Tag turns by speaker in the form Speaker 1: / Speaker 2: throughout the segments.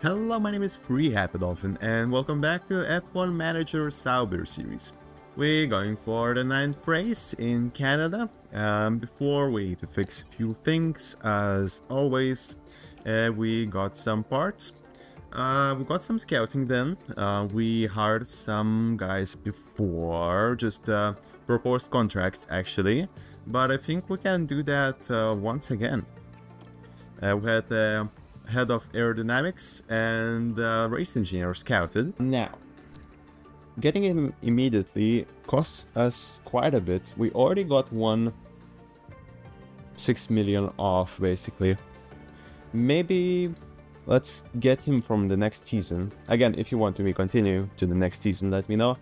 Speaker 1: Hello, my name is Free Happy Dolphin and welcome back to F1 Manager Sauber series. We're going for the 9th race in Canada. Before we need to fix a few things, as always. We got some parts. We got some scouting then. We hired some guys before, just proposed contracts actually. But I think we can do that once again. We had head of aerodynamics and race engineer scouted. Now, getting him immediately cost us quite a bit. We already got 6 million off basically. Maybe let's get him from the next season. Again, if you want me to continue to the next season, let me know.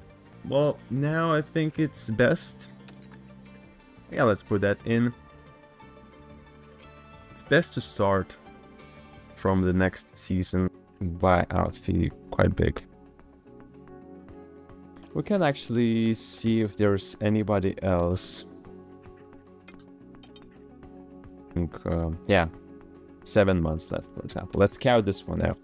Speaker 1: Well, now I think it's best. Yeah, let's put that in. It's best to start from the next season. Buyout fee quite big. We can actually see if there's anybody else. I think, yeah, 7 months left, for example. Let's count this one out.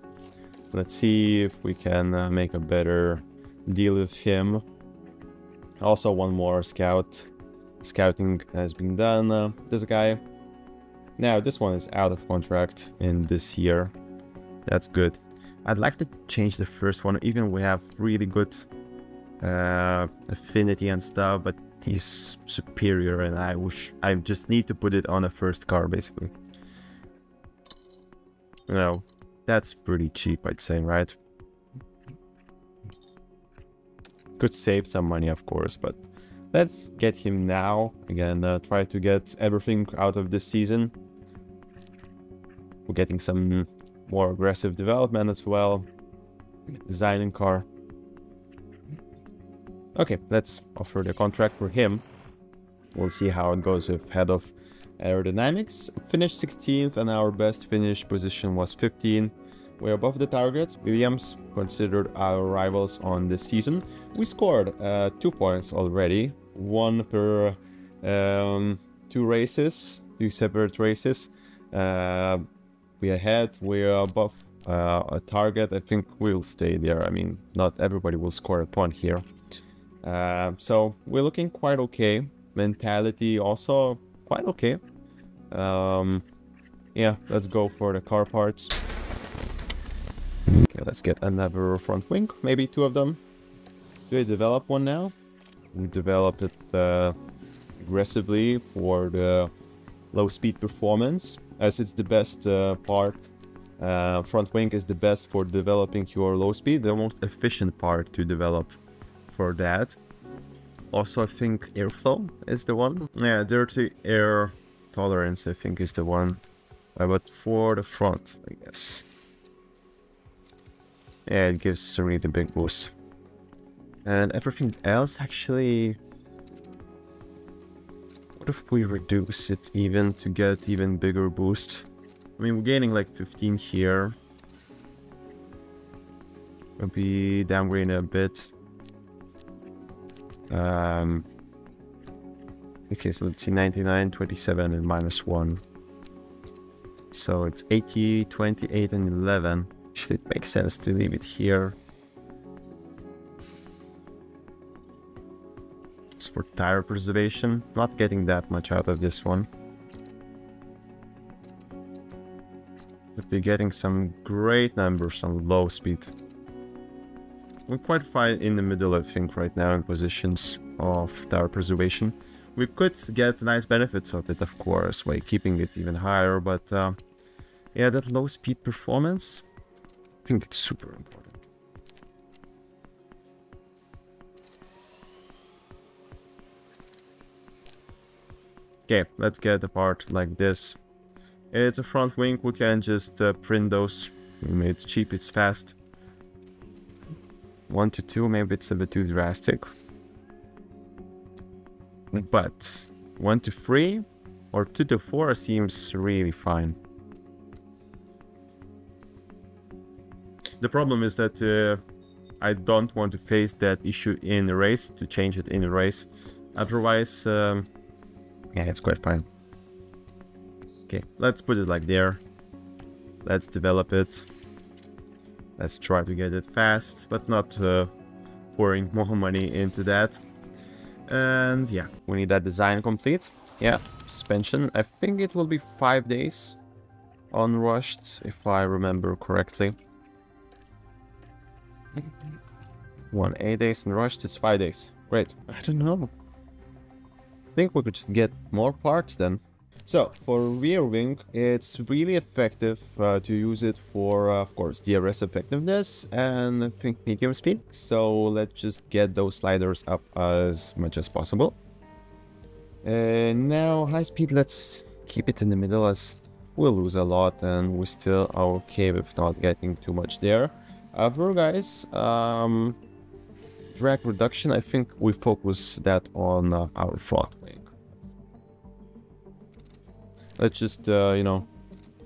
Speaker 1: Let's see if we can make a better deal with him. Also, one more scouting has been done. This guy. Now, this one is out of contract in this year. That's good. I'd like to change the first one, even we have really good affinity and stuff, but he's superior and I just need to put it on a first car, basically. No, that's pretty cheap, I'd say, right? Could save some money, of course, but let's get him now. Again, try to get everything out of this season. We're getting some more aggressive development as well. Designing car. Okay, let's offer the contract for him. We'll see how it goes with head of aerodynamics. Finished 16th and our best finish position was 15. We're above the target. Williams considered our rivals on this season. We scored 2 points already. 1 per 2 separate races. We're ahead, we're above a target. I think we'll stay there. I mean, not everybody will score a point here. So we're looking quite okay. Mentality also quite okay. Yeah, let's go for the car parts. Okay, let's get another front wing, maybe 2 of them. Do we develop one now? We develop it aggressively for the low speed performance, as it's the best part. Front wing is the best for developing your low speed, the most efficient part to develop for that. Also, I think airflow is the one. Yeah, dirty air tolerance, I think, is the one. But for the front, I guess. Yeah, it gives a really big boost. And everything else, actually... What if we reduce it even to get even bigger boost? I mean, we're gaining like 15 here. Maybe downgrading a bit. Okay, so let's see, 99, 27 and -1. So it's 80, 28 and 11. Actually, it makes sense to leave it here. For tire preservation, not getting that much out of this one. But we're getting some great numbers on low speed. We're quite fine in the middle, I think, right now in positions of tire preservation. We could get nice benefits of it, of course, by keeping it even higher, but yeah, that low speed performance, I think it's super important. Okay, let's get a part like this. It's a front wing, we can just print those. It's cheap, it's fast. 1 to 2, maybe it's a bit too drastic. But 1 to 3 or 2 to 4 seems really fine. The problem is that I don't want to face that issue in the race, to change it in the race. Otherwise, yeah, it's quite fine. Okay, let's put it like there. Let's develop it. Let's try to get it fast, but not pouring more money into that. And yeah, we need that design complete. Yeah, suspension. I think it will be 5 days unrushed, if I remember correctly. 8 days unrushed, it's 5 days. Great. I don't know. I think we could just get more parts then. So, for rear wing, it's really effective to use it for, of course, DRS effectiveness and I think medium speed. So, let's just get those sliders up as much as possible. Now, high speed, let's keep it in the middle as we'll lose a lot and we still are okay with not getting too much there. However, guys, drag reduction, I think we focus that on our front wing. Let's just, you know,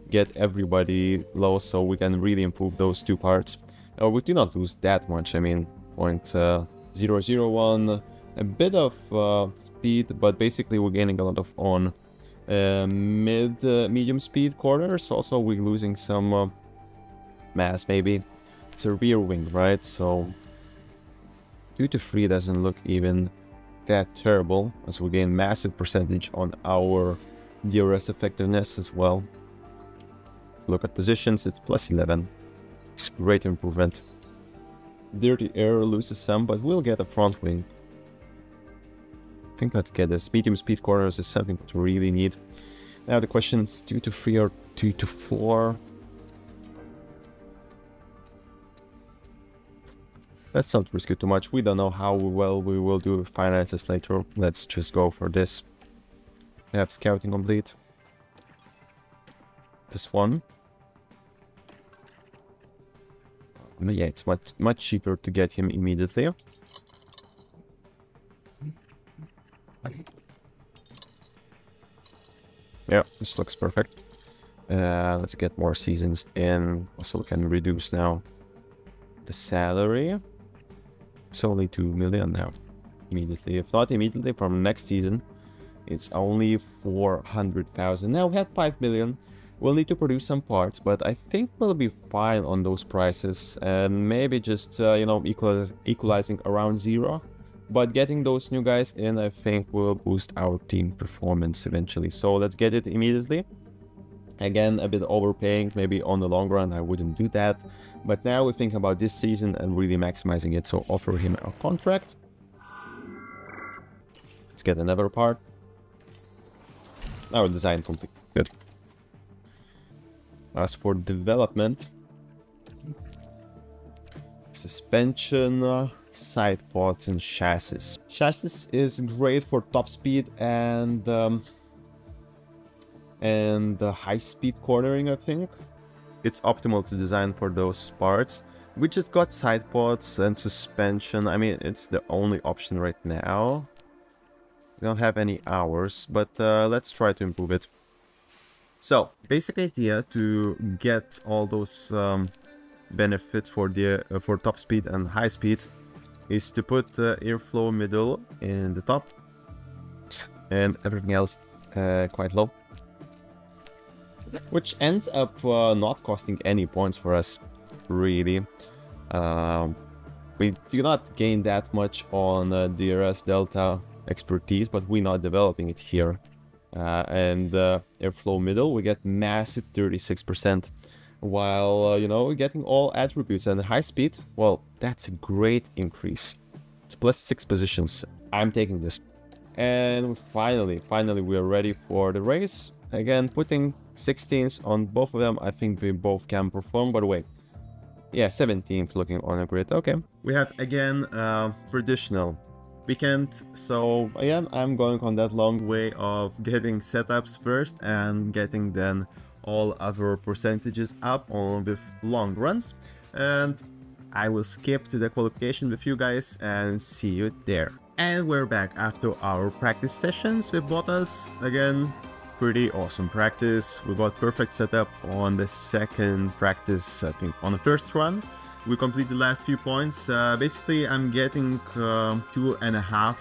Speaker 1: get everybody low so we can really improve those two parts. We do not lose that much, I mean, 0.001, a bit of speed, but basically we're gaining a lot of on medium speed corners. Also, we're losing some mass, maybe. It's a rear wing, right? So 2 to 3 doesn't look even that terrible, as we gain massive percentage on our DRS effectiveness as well. Look at positions, it's plus 11. It's great improvement. Dirty air loses some, but we'll get a front wing. I think let's get this. Medium speed corners is something to really need. Now the question is 2 to 3 or 2 to 4. Let's not risk it too much. We don't know how well we will do with finances later. Let's just go for this. We have scouting complete. This one. Yeah, it's much cheaper to get him immediately. Yeah, this looks perfect. Let's get more seasons in. Also, we can reduce now the salary. It's only 2 million now. Immediately, if not immediately, from next season. It's only 400,000. Now we have 5 million. We'll need to produce some parts, but I think we'll be fine on those prices. And maybe just, you know, equalizing around 0. But getting those new guys in, I think will boost our team performance eventually. So let's get it immediately. Again, a bit overpaying. Maybe on the long run, I wouldn't do that. But now we're thinking about this season and really maximizing it. So offer him a contract. Let's get another part. Our design complete. Good. As for development, suspension, side pods, and chassis. Chassis is great for top speed and high speed cornering, I think. It's optimal to design for those parts. We just got side pods and suspension. I mean, it's the only option right now. We don't have any hours, but let's try to improve it. So, basic idea to get all those benefits for the for top speed and high speed is to put airflow middle in the top and everything else quite low, which ends up not costing any points for us, really. We do not gain that much on DRS delta expertise, but we're not developing it here. And airflow middle, we get massive 36%, while you know, getting all attributes. And high speed, well, that's a great increase. It's plus 6 positions. I'm taking this. And finally we are ready for the race. Again, putting 16s on both of them. I think we both can perform. By the way, yeah, 17th looking on a grid. Okay, we have again traditional weekend. So again, I'm going on that long way of getting setups first and getting then all other percentages up on with long runs. And I will skip to the qualification with you guys and see you there. And we're back after our practice sessions with Bottas. Again, pretty awesome practice. We got perfect setup on the second practice. I think on the first run we completed the last few points. Basically, I'm getting 2.5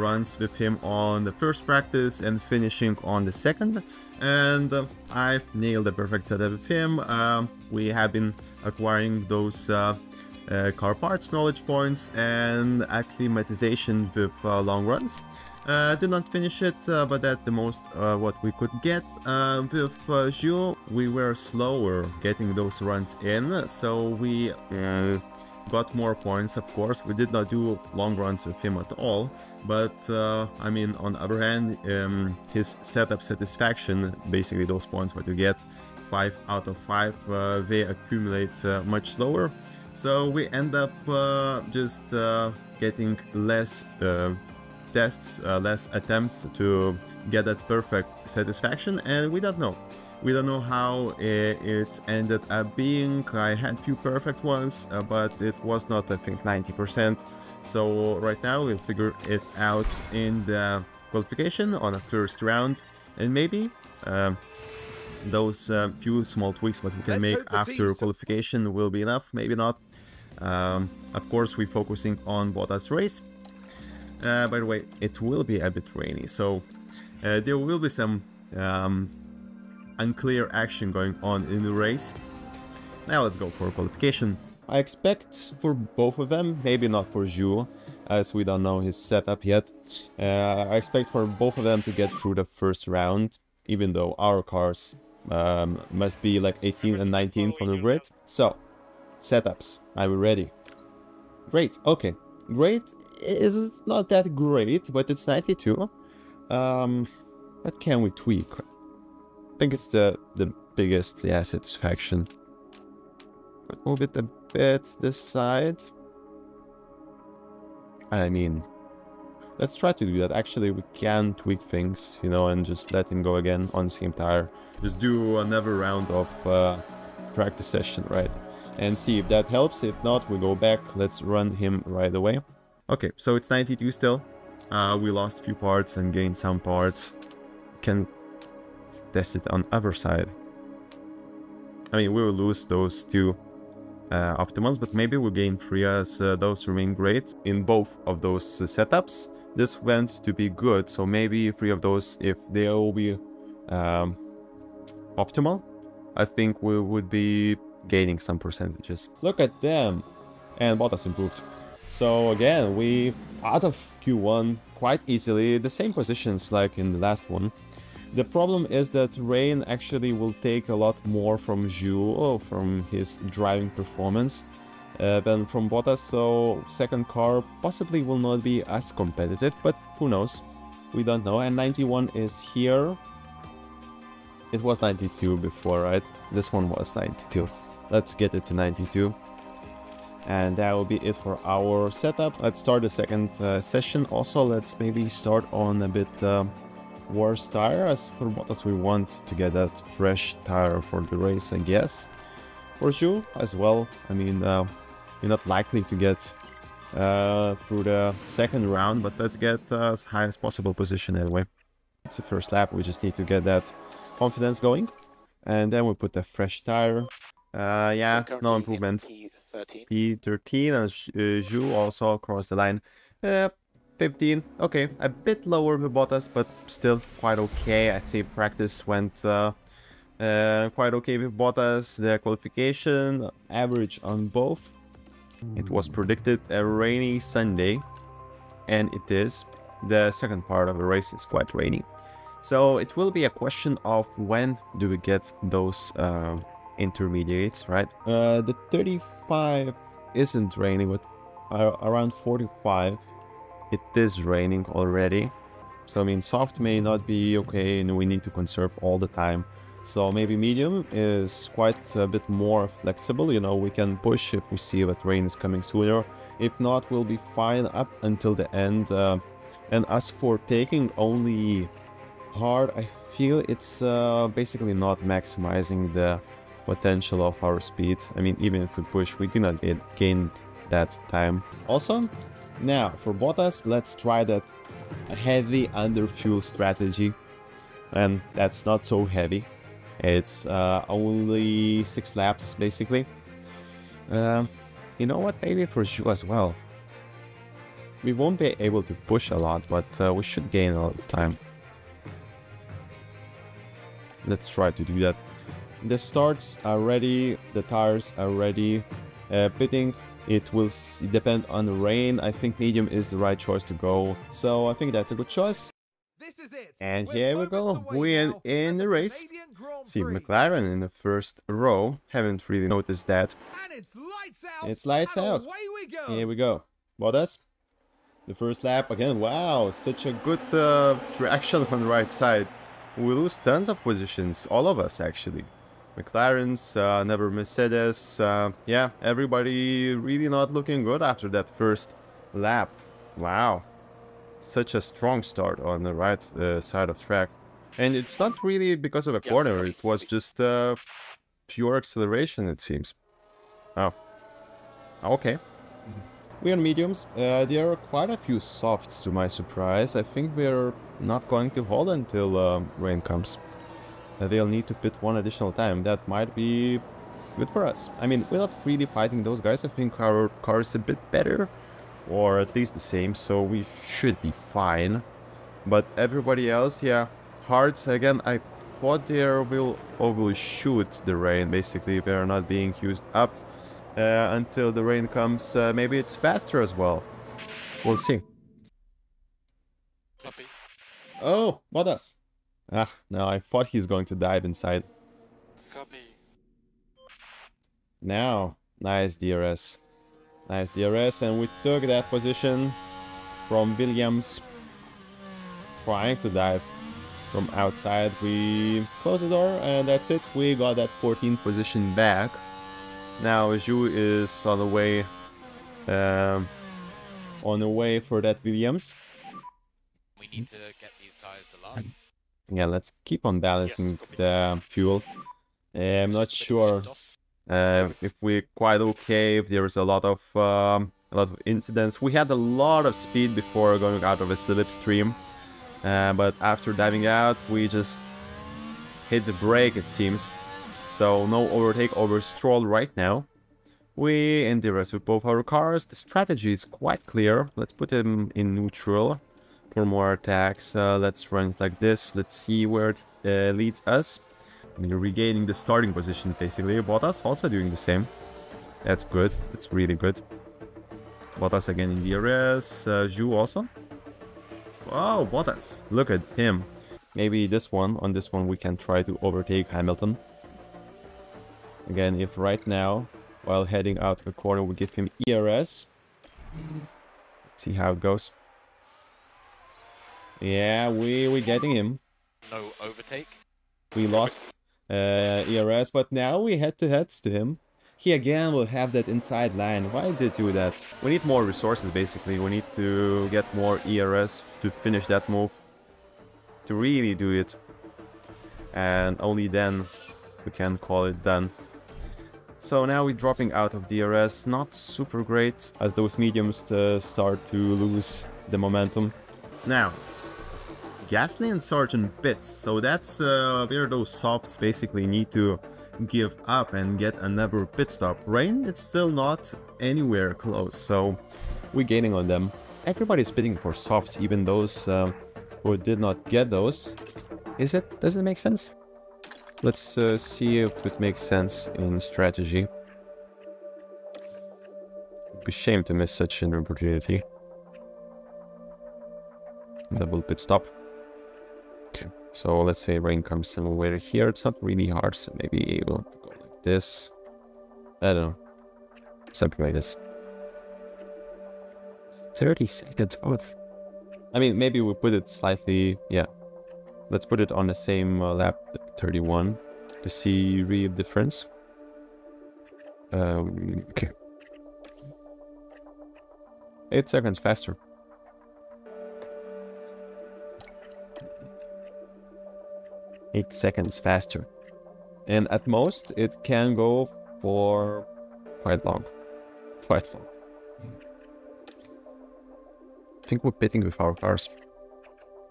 Speaker 1: runs with him on the first practice and finishing on the second. And I nailed the perfect setup with him. We have been acquiring those car parts, knowledge points, and acclimatization with long runs. Did not finish it, but at the most what we could get. With Gio, we were slower getting those runs in, so we got more points, of course. We did not do long runs with him at all, but I mean, on the other hand, his setup satisfaction, basically those points what you get, 5 out of 5, they accumulate much slower. So we end up just getting less tests, less attempts to get that perfect satisfaction, and we don't know. We don't know how it ended up being. I had few perfect ones, but it was not, I think, 90%. So right now we'll figure it out in the qualification on a first round, and maybe those few small tweaks what we can make after qualification will be enough, maybe not. Of course, we're focusing on Bottas race. By the way, it will be a bit rainy, so there will be some unclear action going on in the race. Now let's go for qualification. I expect for both of them, maybe not for Zhu, as we don't know his setup yet. I expect for both of them to get through the first round, even though our cars must be like 18 and 19 from the grid. So, setups, are we ready? Great, okay. Great is not that great, but it's 92. What can we tweak? I think it's the biggest, yeah, satisfaction. But move it a bit this side. I mean, let's try to do that. Actually, we can tweak things, you know, and just let him go again on the same tire. Just do another round of practice session, right? And see if that helps. If not, we go back. Let's run him right away. Okay, so it's 92 still. We lost a few parts and gained some parts. Can test it on other side. I mean, we will lose those two optimals, but maybe we'll gain 3 as those remain great in both of those setups. This went to be good, so maybe 3 of those, if they will be optimal, I think we would be gaining some percentages. Look at them! And Bottas improved. So again, we out of Q1 quite easily, the same positions like in the last one. The problem is that rain actually will take a lot more from Zhu, from his driving performance, than from Bottas, so second car possibly will not be as competitive, but who knows, we don't know. And 91 is here. It was 92 before, right? This one was 92. Let's get it to 92. And that will be it for our setup. Let's start the second session. Also, let's maybe start on a bit worse tire. As for Bottas, we want to get that fresh tire for the race, I guess. For Zhu as well, I mean, you're not likely to get through the second round, but let's get as high as possible position anyway. It's the first lap, we just need to get that confidence going. And then we put a fresh tire. Yeah, so no improvement. P13 and Zhu also across the line. 15, okay, a bit lower with Bottas, but still quite okay. I'd say practice went quite okay with Bottas. The qualification average on both. It was predicted a rainy Sunday, and it is. The second part of the race is quite rainy. So it will be a question of when do we get those intermediates, right? The 35 isn't raining, but around 45 it is raining already. So I mean, soft may not be okay, and we need to conserve all the time. So maybe medium is quite a bit more flexible, you know, we can push if we see that rain is coming sooner. If not, we'll be fine up until the end. And as for taking only hard, I feel it's basically not maximizing the potential of our speed. I mean, even if we push, we do not gain that time. Also, now for Bottas, let's try that heavy under fuel strategy, and that's not so heavy. It's only 6 laps basically. You know what, maybe for Zhu as well. We won't be able to push a lot, but we should gain a lot of time. Let's try to do that. The starts are ready, the tires are ready. Pitting, it will depend on the rain. I think medium is the right choice to go. So I think that's a good choice.
Speaker 2: This is it.
Speaker 1: And here we go. We're in the race. See McLaren in the first row. Haven't really noticed that.
Speaker 2: And it's lights out.
Speaker 1: It's lights out.
Speaker 2: Away we go.
Speaker 1: Here we go. Bottas. The first lap again. Wow, such a good traction on the right side. We lose tons of positions. All of us actually. McLaren's, never Mercedes. Yeah, everybody really not looking good after that first lap. Wow. Such a strong start on the right side of track. And it's not really because of a corner. It was just pure acceleration, it seems. Oh. Okay. We're on mediums. There are quite a few softs to my surprise. I think we're not going to hold until rain comes. They'll need to pit one additional time. That might be good for us. I mean, we're not really fighting those guys. I think our car is a bit better, or at least the same, so we should be fine. But everybody else, yeah, hards again. I thought they will overshoot the rain. Basically, they're not being used up until the rain comes. Maybe it's faster as well. We'll see.
Speaker 3: Puppy.
Speaker 1: Oh, Bottas. Ah, no, I thought he's going to dive inside.
Speaker 3: Copy.
Speaker 1: Now, nice DRS. Nice DRS, and we took that position from Williams. Trying to dive from outside. We close the door, and that's it. We got that 14th position back. Now, Zhu is on the way for that Williams.
Speaker 3: We need to get these tires to last.
Speaker 1: Yeah, let's keep on balancing the fuel. I'm not sure if we're quite okay, if there's a lot of incidents. We had a lot of speed before going out of a slipstream, but after diving out, we just hit the brake, it seems. So no overtake over Stroll right now. We in the rest with both our cars. The strategy is quite clear. Let's put him in neutral for more attacks. Let's run it like this. Let's see where it leads us. I mean, regaining the starting position, basically. Bottas also doing the same. That's good. That's really good. Bottas again in DRS. Zhu also. Wow, Bottas. Look at him. Maybe this one, on this one, we can try to overtake Hamilton. Again, if right now, while heading out of the corner, we give him ERS. Let's see how it goes. Yeah, we're getting him.
Speaker 3: No overtake.
Speaker 1: We lost ERS, but now we head-to-head to him. He again will have that inside line. Why did he do that? We need more resources, basically. We need to get more ERS to finish that move. To really do it. And only then we can call it done. So now we're dropping out of DRS. Not super great, as those mediums start to lose the momentum. Now, Gasly and Sargent pits, so that's where those softs basically need to give up and get another pit stop. Rain, it's still not anywhere close, so we're gaining on them. Everybody's pitting for softs, even those who did not get those. Does it make sense? Let's see if it makes sense in strategy. It'd be a shame to miss such an opportunity. Double pit stop. Okay. So let's say rain comes somewhere here. It's not really hard, so maybe we'll go like this. I don't know. Something like this. 30 seconds off. I mean, maybe we put it slightly, yeah. Let's put it on the same lap, 31, to see real difference. Okay. 8 seconds faster. Eight seconds faster. And at most, it can go for quite long. Quite long. I think we're pitting with our cars.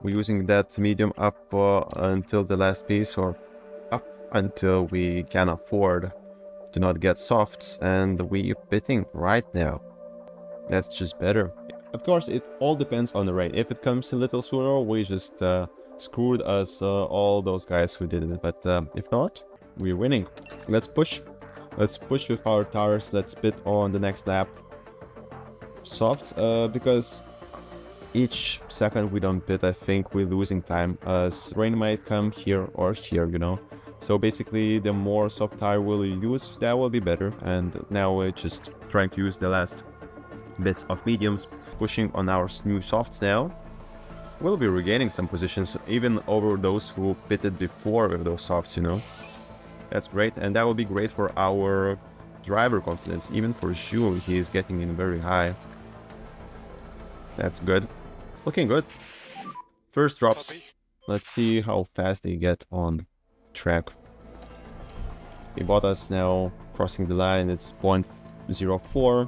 Speaker 1: We're using that medium up until the last piece, or up until we can afford to not get softs, and we're pitting right now. That's just better. Of course, it all depends on the rain. If it comes a little sooner, we just screwed us all those guys who did it. But if not, we're winning. Let's push. Let's push with our tires. Let's pit on the next lap. Softs, because each second we don't pit, I think we're losing time, as rain might come here or here, you know. So basically, the more soft tire we'll use, that will be better. And now we're just trying to use the last bits of mediums, pushing on our new softs now. We'll be regaining some positions, even over those who pitted before with those softs, you know. That's great, and that will be great for our driver confidence. Even for Zhu, he is getting in very high. That's good. Looking good. First drops. Let's see how fast they get on track. Bottas now crossing the line. It's 0.04.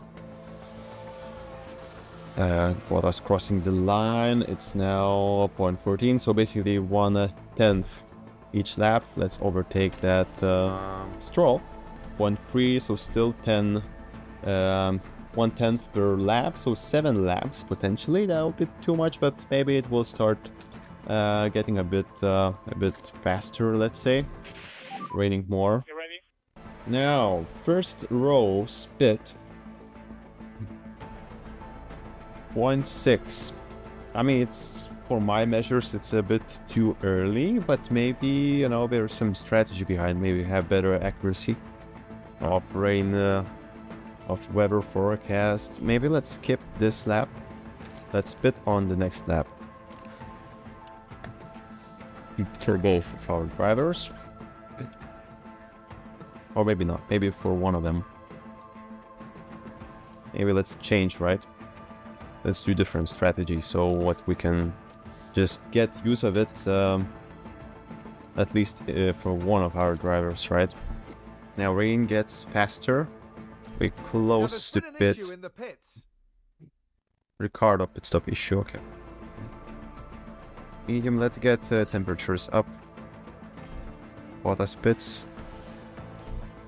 Speaker 1: Bottas crossing the line. It's now 0.14. So basically 1/10 each lap. Let's overtake that Stroll. 0.3. So still 10. 1/10 per lap, so 7 laps potentially. That will be too much, but maybe it will start getting a bit faster, let's say. Raining more.
Speaker 4: You ready?
Speaker 1: Now, first row spit. 0.6. I mean, it's, for my measures, it's a bit too early, but maybe, you know, there's some strategy behind. Maybe have better accuracy of rain, of weather forecasts. Maybe let's skip this lap. Let's pit on the next lap. For both of our drivers. Or maybe not. Maybe for one of them. Maybe let's change, right? Let's do different strategy so what we can just get use of it, at least for one of our drivers, right? Now rain gets faster. We're close to pit. Ricardo pit stop issue, okay. Medium, let's get temperatures up. Bottas pits.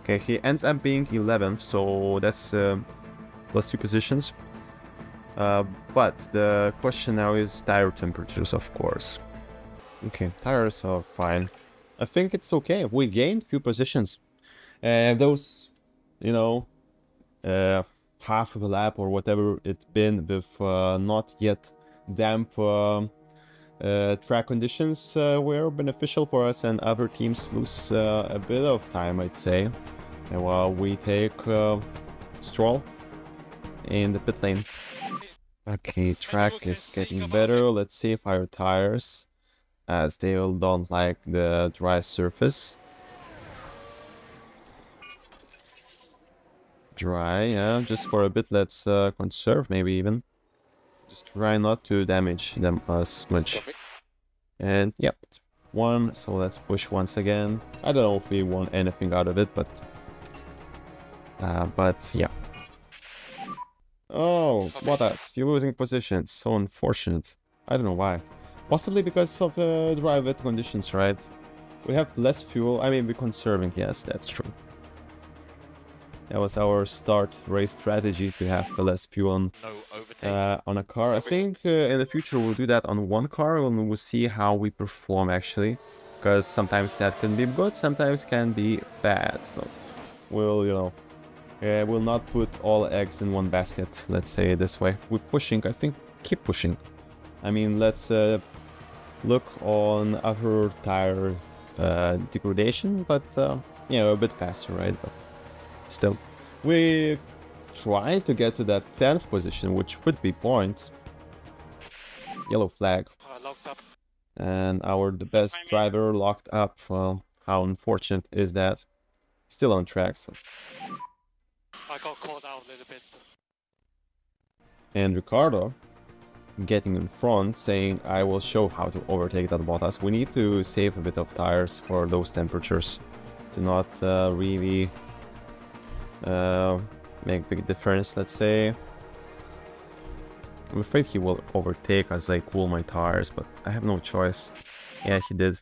Speaker 1: Okay, he ends up being 11th, so that's plus 2 positions. But the question now is tire temperatures, of course. Okay, tires are fine. I think it's okay. We gained few positions. Those, you know, half of a lap or whatever it's been with not yet damp track conditions were beneficial for us, and other teams lose a bit of time, I'd say. And while we take Stroll in the pit lane. Okay, track is getting better. Let's see if our tires, as they all don't like the dry surface. Dry, yeah, just for a bit. Let's conserve, maybe even. Just try not to damage them as much. And yep, it's 1, so let's push once again. I don't know if we want anything out of it, but yeah. Oh, Bottas, you're losing positions. So unfortunate. I don't know why. Possibly because of dry wet conditions, right? We have less fuel. I mean, we're conserving. Yes, that's true. That was our start race strategy, to have less fuel on a car. I think in the future we'll do that on one car, and we'll see how we perform actually. Because sometimes that can be good, sometimes can be bad. So we'll, you know, we'll not put all eggs in one basket, let's say it this way. We're pushing, I think, keep pushing. I mean, let's look on other tire degradation, but you know, a bit faster, right? But still, we try to get to that 10th position, which would be points. Yellow flag.
Speaker 4: Locked up.
Speaker 1: And the best driver locked up. Well, how unfortunate is that? Still on track, so.
Speaker 4: I got caught out a little bit.
Speaker 1: And Ricardo getting in front, saying, I will show how to overtake that Bottas. We need to save a bit of tires for those temperatures to not really make big difference, let's say. I'm afraid he will overtake as I cool my tires, but I have no choice. Yeah, he did.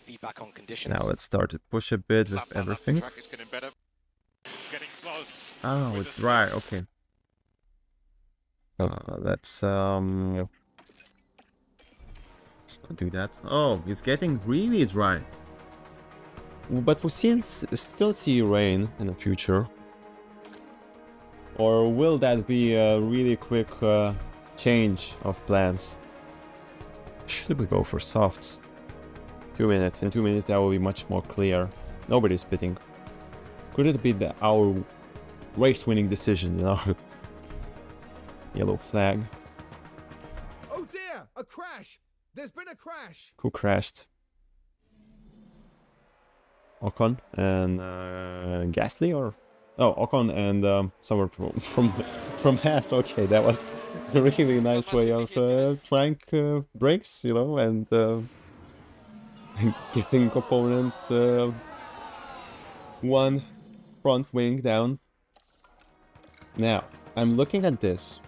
Speaker 3: Feedback on conditions.
Speaker 1: Now let's start to push a bit with everything.
Speaker 4: Track is getting better. It's getting close.
Speaker 1: Oh, it's dry. Okay. Let's not do that. Oh, it's getting really dry. But we still see rain in the future. Or will that be a really quick change of plans? Should we go for softs? 2 minutes. In 2 minutes that will be much more clear. Nobody's pitting. Could it be our race-winning decision, you know? Yellow flag.
Speaker 2: Oh dear, a crash. There's been a crash.
Speaker 1: Who crashed? Ocon and Gasly, or oh, Ocon and someone from Haas. Okay, that was a really nice way of trying brakes, you know, and getting opponent one front wing down. Now I'm looking at this.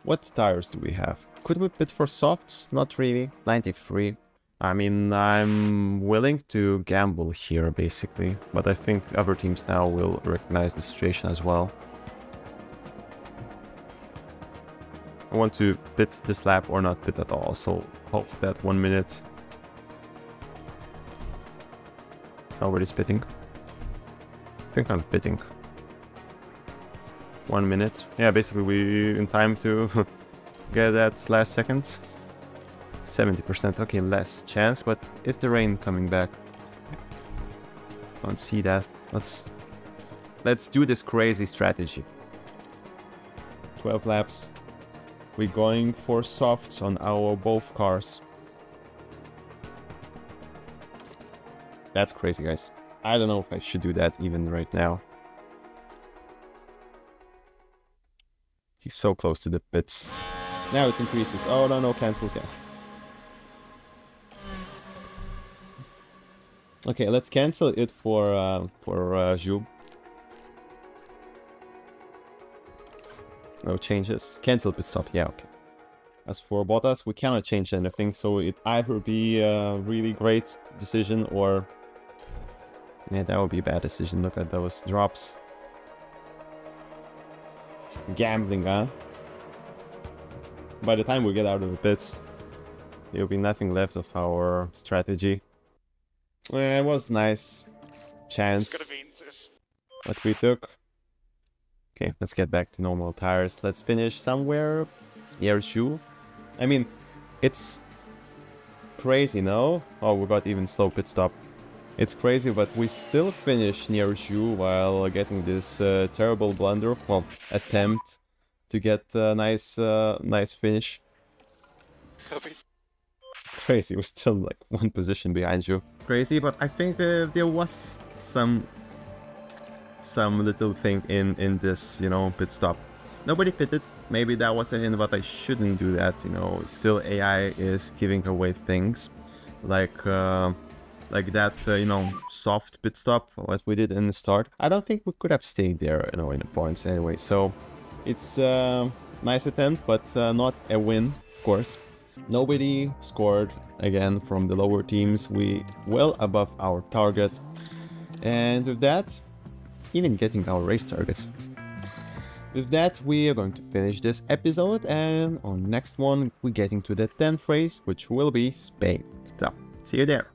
Speaker 1: What tires do we have? Could we pit for softs? Not really. 93. I mean, I'm willing to gamble here, basically. But I think other teams now will recognize the situation as well. I want to pit this lap or not pit at all, so hope that 1 minute. Nobody's pitting. I think I'm pitting. 1 minute. Yeah, basically we in time to get that last second. 70%, okay, less chance, but is the rain coming back? Don't see that. Let's do this crazy strategy. 12 laps. We're going for softs on our both cars. That's crazy, guys. I don't know if I should do that even right now. He's so close to the pits. Now it increases. Oh, no, cancel. Okay, let's cancel it for Zhu. No changes. Cancel pit stop. Yeah, okay. As for Bottas, we cannot change anything, so it either be a really great decision or... yeah, that would be a bad decision. Look at those drops. Gambling, huh? By the time we get out of the pits, there will be nothing left of our strategy. It was nice chance that we took. Okay, let's get back to normal tires. Let's finish somewhere near Zhu. I mean, it's crazy, no? Oh, we got even slow pit stop. It's crazy, but we still finish near Zhu while getting this terrible blunder. Well, attempt to get a nice finish.
Speaker 4: Copy.
Speaker 1: It's crazy, we're still like 1 position behind you. Crazy, but I think there was some little thing in this, you know, pit stop. Nobody pitted. Maybe that was a hint, but I shouldn't do that, you know. Still, AI is giving away things like that, you know, soft pit stop, what we did in the start. I don't think we could have stayed there, you know, in the points anyway. So it's a nice attempt, but not a win, of course. Nobody scored again from the lower teams. We well above our target, and with that, even getting our race targets. With that, we are going to finish this episode, and on next one we're getting to the 10th race, which will be Spain. So see you there.